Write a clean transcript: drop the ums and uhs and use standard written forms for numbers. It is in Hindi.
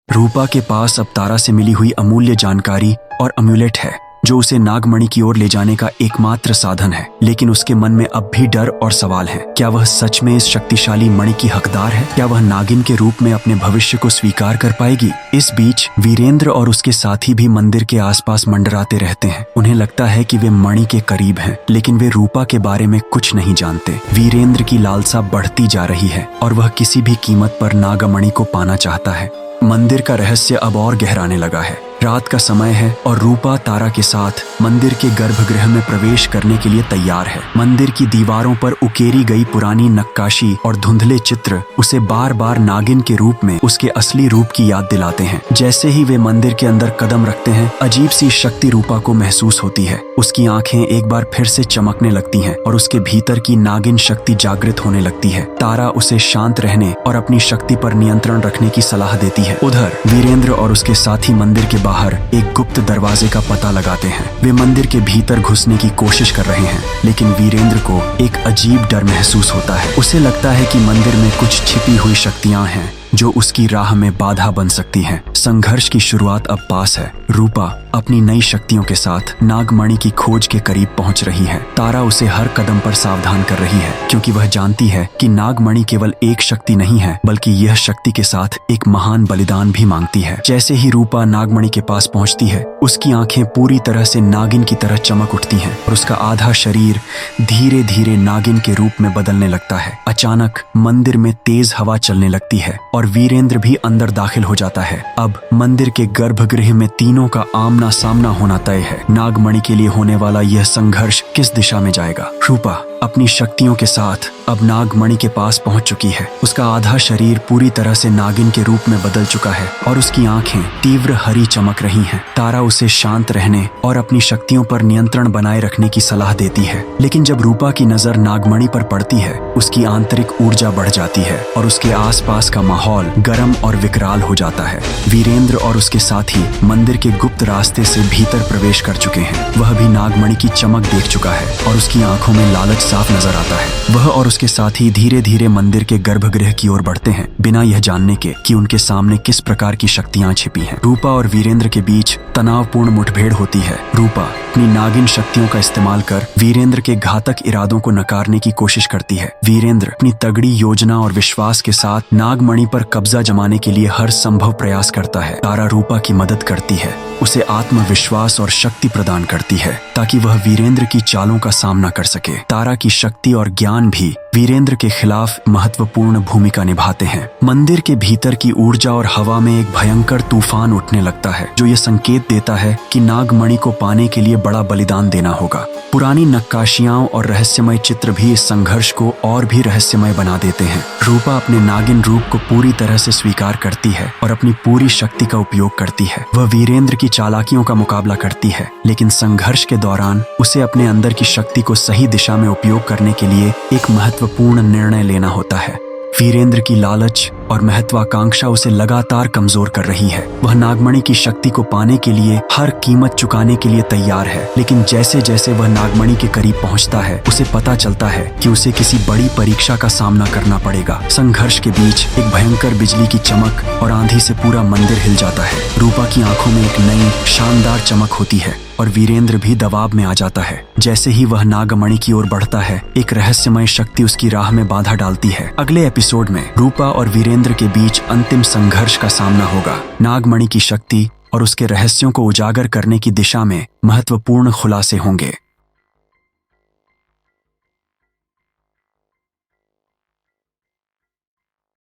रूपा के पास अब तारा से मिली हुई अमूल्य जानकारी और अम्यूलेट है जो उसे नागमणि की ओर ले जाने का एकमात्र साधन है। लेकिन उसके मन में अब भी डर और सवाल हैं। क्या वह सच में इस शक्तिशाली मणि की हकदार है? क्या वह नागिन के रूप में अपने भविष्य को स्वीकार कर पाएगी? इस बीच वीरेंद्र और उसके साथी भी मंदिर के आसपास मंडराते रहते हैं। उन्हें लगता है कि वे मणि के करीब हैं, लेकिन वे रूपा के बारे में कुछ नहीं जानते। वीरेंद्र की लालसा बढ़ती जा रही है और वह किसी भी कीमत पर नागमणि को पाना चाहता है। मंदिर का रहस्य अब और गहराने लगा है। रात का समय है और रूपा तारा के साथ मंदिर के गर्भगृह में प्रवेश करने के लिए तैयार है। मंदिर की दीवारों पर उकेरी गई पुरानी नक्काशी और धुंधले चित्र उसे बार बार नागिन के रूप में उसके असली रूप की याद दिलाते हैं। जैसे ही वे मंदिर के अंदर कदम रखते हैं, अजीब सी शक्ति रूपा को महसूस होती है। उसकी आंखें एक बार फिर से चमकने लगती हैं और उसके भीतर की नागिन शक्ति जागृत होने लगती है। तारा उसे शांत रहने और अपनी शक्ति पर नियंत्रण रखने की सलाह देती है। उधर वीरेंद्र और उसके साथी मंदिर के बाहर एक गुप्त दरवाजे का पता लगाते हैं। वे मंदिर के भीतर घुसने की कोशिश कर रहे हैं, लेकिन वीरेंद्र को एक अजीब डर महसूस होता है। उसे लगता है कि मंदिर में कुछ छिपी हुई शक्तियां हैं जो उसकी राह में बाधा बन सकती हैं। संघर्ष की शुरुआत अब पास है। रूपा अपनी नई शक्तियों के साथ नागमणि की खोज के करीब पहुंच रही है। तारा उसे हर कदम पर सावधान कर रही है, क्योंकि वह जानती है कि नागमणि केवल एक शक्ति नहीं है, बल्कि यह शक्ति के साथ एक महान बलिदान भी मांगती है। जैसे ही रूपा नागमणि के पास पहुंचती है, उसकी आंखें पूरी तरह से नागिन की तरह चमक उठती हैं और उसका आधा शरीर धीरे धीरे नागिन के रूप में बदलने लगता है। अचानक मंदिर में तेज हवा चलने लगती है और वीरेंद्र भी अंदर दाखिल हो जाता है। अब मंदिर के गर्भगृह में तीनों का आमना सामना होना तय है। नागमणि के लिए होने वाला यह संघर्ष किस दिशा में जाएगा? रूपा अपनी शक्तियों के साथ अब नागमणि के पास पहुंच चुकी है। उसका आधा शरीर पूरी तरह से नागिन के रूप में बदल चुका है और उसकी आंखें तीव्र हरी चमक रही हैं। तारा उसे शांत रहने और अपनी शक्तियों पर नियंत्रण बनाए रखने की सलाह देती है। लेकिन जब रूपा की नजर नागमणि पर पड़ती है, उसकी आंतरिक ऊर्जा बढ़ जाती है और उसके आसपास का माहौल गर्म और विकराल हो जाता है। वीरेंद्र और उसके साथी मंदिर के गुप्त रास्ते से भीतर प्रवेश कर चुके हैं। वह भी नागमणि की चमक देख चुका है और उसकी आंखों में लालच साफ नजर आता है। वह और उसके साथी धीरे धीरे मंदिर के गर्भगृह की ओर बढ़ते हैं, बिना यह जानने के कि उनके सामने किस प्रकार की शक्तियां छिपी हैं। रूपा और वीरेंद्र के बीच तनावपूर्ण मुठभेड़ होती है। रूपा अपनी नागिन शक्तियों का इस्तेमाल कर वीरेंद्र के घातक इरादों को नकारने की कोशिश करती है। वीरेंद्र अपनी तगड़ी योजना और विश्वास के साथ नागमणि पर कब्जा जमाने के लिए हर संभव प्रयास करता है। तारा रूपा की मदद करती है, उसे आत्मविश्वास और शक्ति प्रदान करती है ताकि वह वीरेंद्र की चालों का सामना कर सके। तारा की शक्ति और ज्ञान भी वीरेंद्र के खिलाफ महत्वपूर्ण भूमिका निभाते हैं। मंदिर के भीतर की ऊर्जा और हवा में एक भयंकर तूफान उठने लगता है, जो यह संकेत देता है कि नागमणि को पाने के लिए बड़ा बलिदान देना होगा। पुरानी नक्काशियां और रहस्यमय चित्र भी इस संघर्ष को और भी रहस्यमय बना देते हैं। रूपा अपने नागिन रूप को पूरी तरह से स्वीकार करती है और अपनी पूरी शक्ति का उपयोग करती है। वह वीरेंद्र की चालाकियों का मुकाबला करती है, लेकिन संघर्ष के दौरान उसे अपने अंदर की शक्ति को सही दिशा में उपयोग करने के लिए एक महत्वपूर्ण निर्णय लेना होता है। वीरेंद्र की लालच और महत्वाकांक्षा उसे लगातार कमजोर कर रही है। वह नागमणि की शक्ति को पाने के लिए हर कीमत चुकाने के लिए तैयार है, लेकिन जैसे जैसे वह नागमणि के करीब पहुंचता है, उसे पता चलता है कि उसे किसी बड़ी परीक्षा का सामना करना पड़ेगा। संघर्ष के बीच एक भयंकर बिजली की चमक और आंधी से पूरा मंदिर हिल जाता है। रूपा की आंखों में एक नई शानदार चमक होती है और वीरेंद्र भी दबाव में आ जाता है। जैसे ही वह नागमणि की ओर बढ़ता है, एक रहस्यमय शक्ति उसकी राह में बाधा डालती है। अगले एपिसोड में रूपा और वीरेंद्र के बीच अंतिम संघर्ष का सामना होगा। नागमणि की शक्ति और उसके रहस्यों को उजागर करने की दिशा में महत्वपूर्ण खुलासे होंगे।